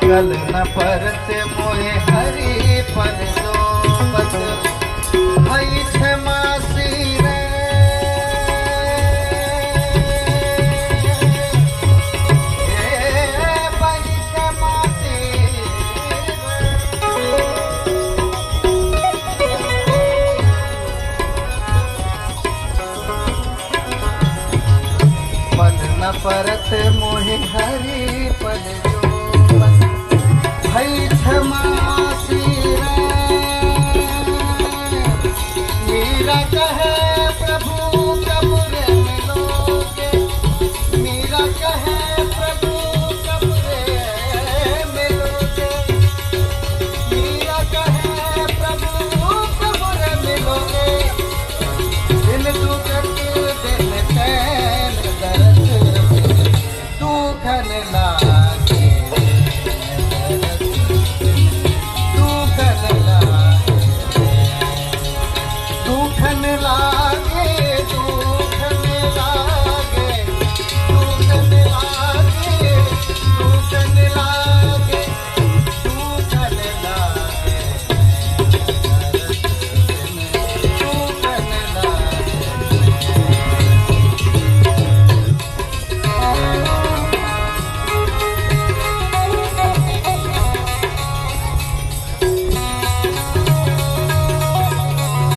गल न परत मोहे हरी पर सोबत हई छे मासी रे बई छे मासी गल न परत मोहे हरी